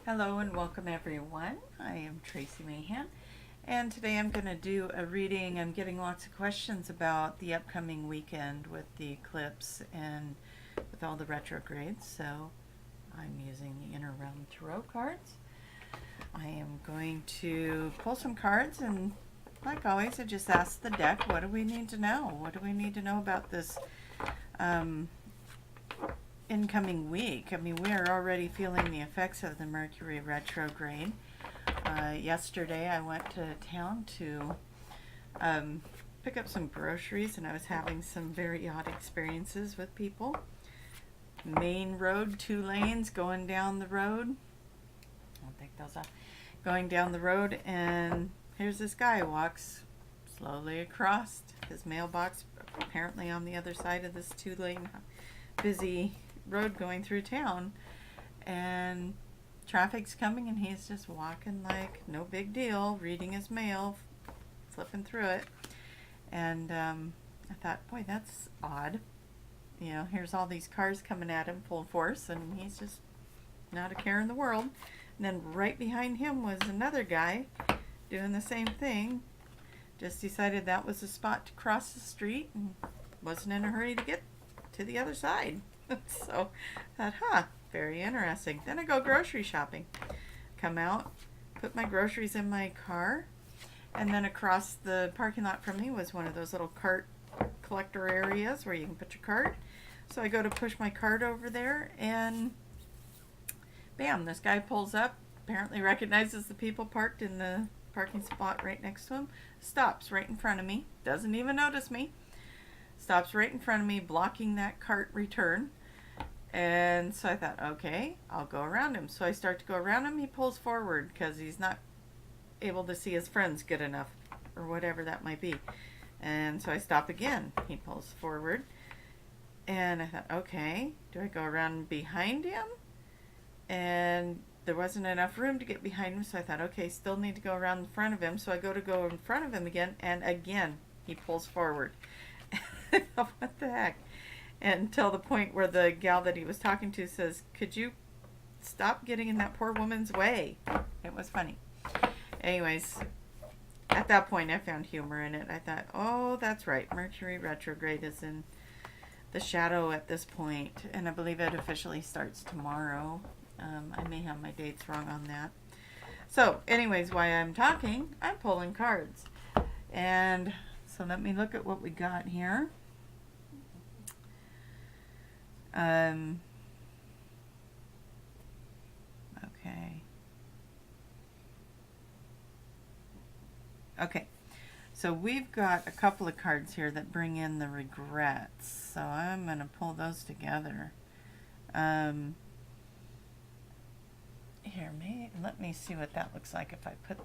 Hello and welcome everyone. I am Tracie Mahan, and today I'm going to do a reading. I'm getting lots of questions about the upcoming weekend with the eclipse and with all the retrogrades, so I'm using the Inner Realm Tarot cards. I am going to pull some cards, and like always I just ask the deck, what do we need to know? What do we need to know about this incoming week? I mean, we are already feeling the effects of the Mercury retrograde. Yesterday I went to town to pick up some groceries, and I was having some very odd experiences with people. Main road, 2 lanes going down the road. I'll take those off. Going down the road, and here's this guy walks slowly across his mailbox, apparently on the other side of this 2-lane busy road going through town, and traffic's coming, and he's just walking like no big deal, reading his mail, flipping through it. And I thought, boy, that's odd. You know, here's all these cars coming at him full force, and he's just not a care in the world. And then right behind him was another guy doing the same thing, just decided that was the spot to cross the street and wasn't in a hurry to get to the other side. So I thought, very interesting. Then I go grocery shopping. Come out, put my groceries in my car, and then across the parking lot from me was one of those little cart collector areas where you can put your cart. So I go to push my cart over there, and bam, this guy pulls up, apparently recognizes the people parked in the parking spot right next to him, stops right in front of me, doesn't even notice me, stops right in front of me, blocking that cart return. And so I thought, okay, I'll go around him. So I start to go around him. He pulls forward because he's not able to see his friends good enough, or whatever that might be. And so I stop again. He pulls forward. And I thought, okay, do I go around behind him? And there wasn't enough room to get behind him, so I thought, okay, still need to go around in front of him. So I go in front of him again, and again, he pulls forward. I thought, what the heck? Until the point where the gal that he was talking to says, could you stop getting in that poor woman's way? It was funny. Anyways, at that point I found humor in it. I thought, oh, that's right, Mercury retrograde is in the shadow at this point, and I believe it officially starts tomorrow. I may have my dates wrong on that. So anyways, while I'm talking, I'm pulling cards. And so let me look at what we got here. Okay, so we've got a couple of cards here that bring in the regrets, so I'm going to pull those together. Here, let me see what that looks like if I put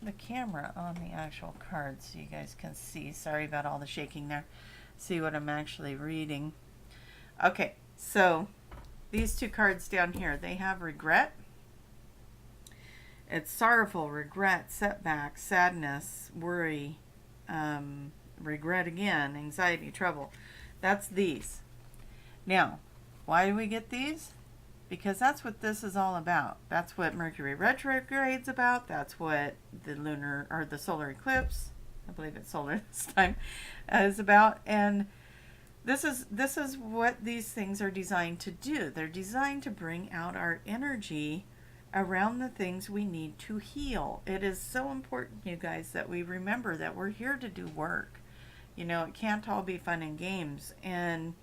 the camera on the actual cards so you guys can see. Sorry about all the shaking there. See what I'm actually reading. Okay, so these 2 cards down here, they have regret. It's sorrowful, regret, setback, sadness, worry, regret again, anxiety, trouble. That's these. Now, why do we get these? Because that's what this is all about. That's what Mercury retrograde's about. That's what the lunar or the solar eclipse, I believe it's solar this time, is about. And this is what these things are designed to do. They're designed to bring out our energy around the things we need to heal. It is so important, you guys, that we remember that we're here to do work. You know, it can't all be fun and games. And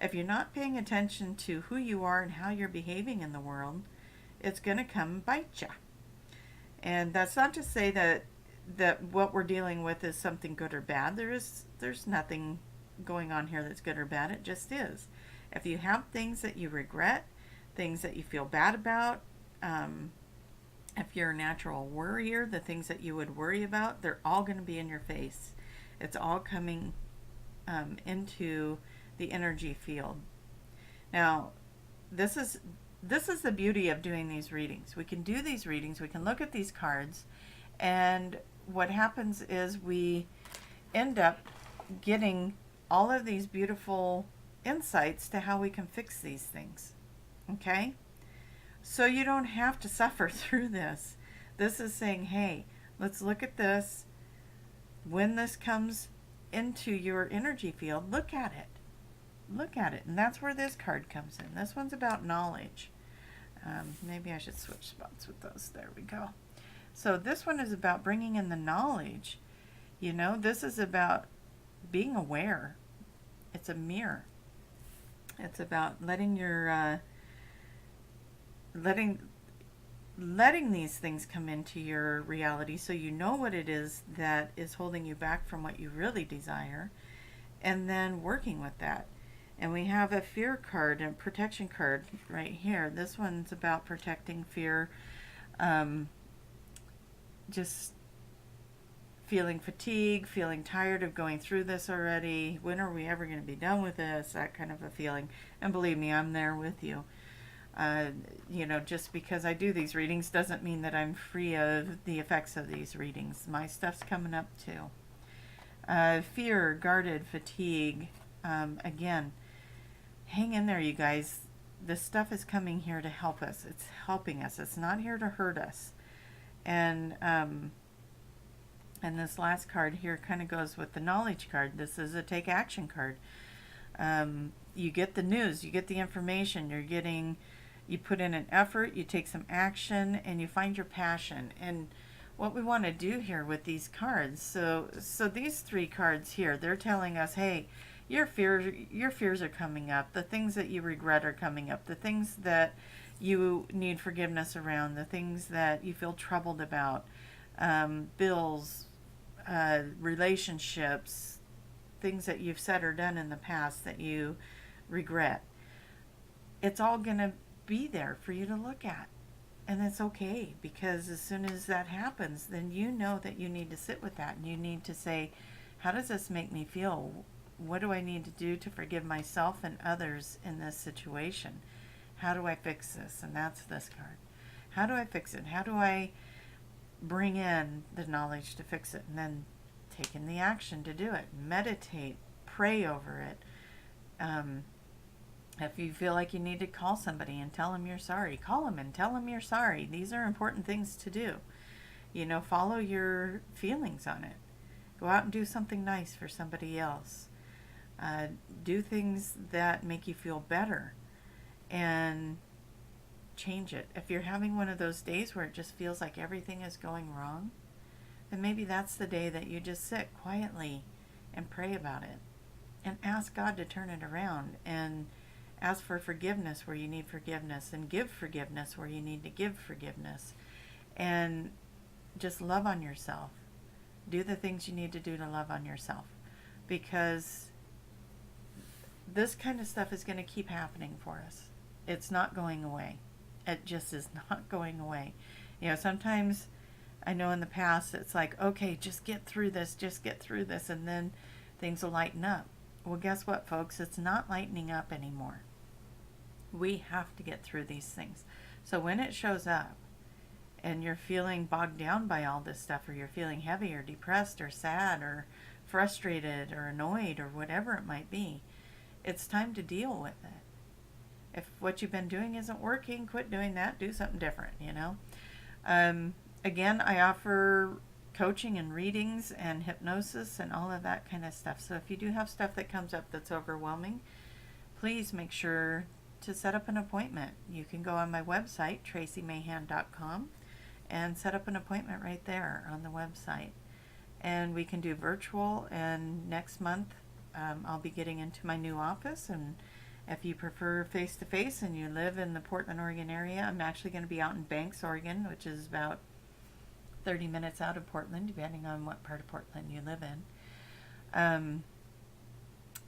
if you're not paying attention to who you are and how you're behaving in the world, it's going to come and bite you. And that's not to say that what we're dealing with is something good or bad. There's nothing going on here that's good or bad. It just is. If you have things that you regret, things that you feel bad about, if you're a natural worrier, the things that you would worry about, they're all going to be in your face. It's all coming into the energy field. Now, this is the beauty of doing these readings. We can do these readings, we can look at these cards, and what happens is we end up getting all of these beautiful insights to how we can fix these things. Okay? So you don't have to suffer through this. This is saying, hey, let's look at this. When this comes into your energy field, look at it. Look at it. And that's where this card comes in. This one's about knowledge. Maybe I should switch spots with those. There we go. So this one is about bringing in the knowledge. You know, this is about being aware. It's a mirror. It's about letting your letting these things come into your reality, so you know what it is that is holding you back from what you really desire, and then working with that. And we have a fear card and protection card right here. This one's about protecting fear, just feeling fatigue, feeling tired of going through this already. When are we ever going to be done with this? That kind of a feeling. And believe me, I'm there with you. You know, just because I do these readings doesn't mean that I'm free of the effects of these readings. My stuff's coming up too. Fear, guarded, fatigue. Again, hang in there, you guys. This stuff is coming here to help us. It's helping us. It's not here to hurt us. And this last card here kind of goes with the knowledge card. This is a take action card. You get the news, you get the information, you put in an effort, you take some action, and you find your passion. And what we want to do here with these cards, so these three cards here, they're telling us, hey, your fears are coming up, the things that you regret are coming up, the things that you need forgiveness around, the things that you feel troubled about, bills, relationships, things that you've said or done in the past that you regret. It's all going to be there for you to look at. And it's okay, because as soon as that happens, then you know that you need to sit with that, and you need to say, how does this make me feel? What do I need to do to forgive myself and others in this situation? How do I fix this? And that's this card. How do I fix it? How do I bring in the knowledge to fix it? And then taking the action to do it. Meditate, pray over it. If you feel like you need to call somebody and tell them you're sorry, call them and tell them you're sorry. These are important things to do. You know, follow your feelings on it. Go out and do something nice for somebody else. Do things that make you feel better, and change it. If you're having one of those days where it just feels like everything is going wrong, then maybe that's the day that you just sit quietly and pray about it and ask God to turn it around, and ask for forgiveness where you need forgiveness, and give forgiveness where you need to give forgiveness, and just love on yourself. Do the things you need to do to love on yourself, because this kind of stuff is going to keep happening for us. It's not going away. It just is not going away. You know, sometimes I know in the past it's like, okay, just get through this, and then things will lighten up. Well, guess what, folks? It's not lightening up anymore. We have to get through these things. So when it shows up and you're feeling bogged down by all this stuff, or you're feeling heavy or depressed or sad or frustrated or annoyed or whatever it might be, it's time to deal with it. If what you've been doing isn't working, quit doing that. Do something different, you know. Again, I offer coaching and readings and hypnosis and all of that kind of stuff. So if you do have stuff that comes up that's overwhelming, please make sure to set up an appointment. You can go on my website, traciemahan.com, and set up an appointment right there on the website. And we can do virtual, and next month I'll be getting into my new office, and if you prefer face-to-face and you live in the Portland, Oregon area, I'm actually going to be out in Banks, Oregon, which is about 30 minutes out of Portland, depending on what part of Portland you live in.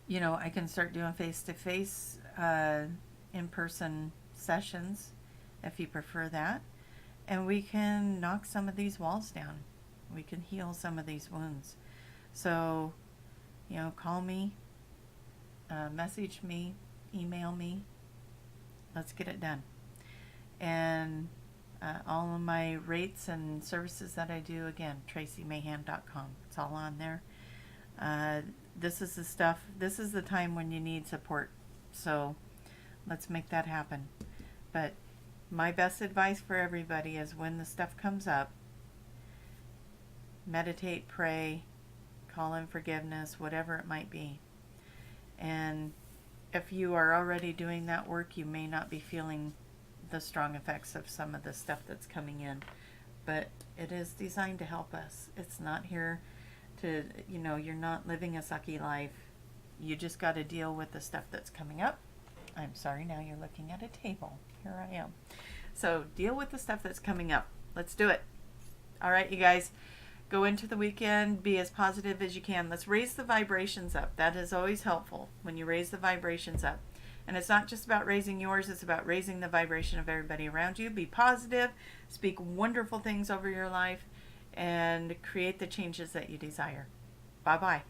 You know, I can start doing face-to-face in-person sessions if you prefer that, and we can knock some of these walls down. We can heal some of these wounds. So, you know, call me, message me, email me. Let's get it done. And all of my rates and services that I do, again, traciemahan.com. It's all on there. This is the stuff. This is the time when you need support. So let's make that happen. But My best advice for everybody is when the stuff comes up, meditate, pray, call in forgiveness, whatever it might be. And if you are already doing that work, you may not be feeling the strong effects of some of the stuff that's coming in. But it is designed to help us. It's not here to, you're not living a sucky life. You just got to deal with the stuff that's coming up. I'm sorry, now you're looking at a table. Here I am. So deal with the stuff that's coming up. Let's do it. All right, you guys. Go into the weekend, be as positive as you can. Let's raise the vibrations up. That is always helpful when you raise the vibrations up. And it's not just about raising yours, it's about raising the vibration of everybody around you. Be positive, speak wonderful things over your life, and create the changes that you desire. Bye-bye.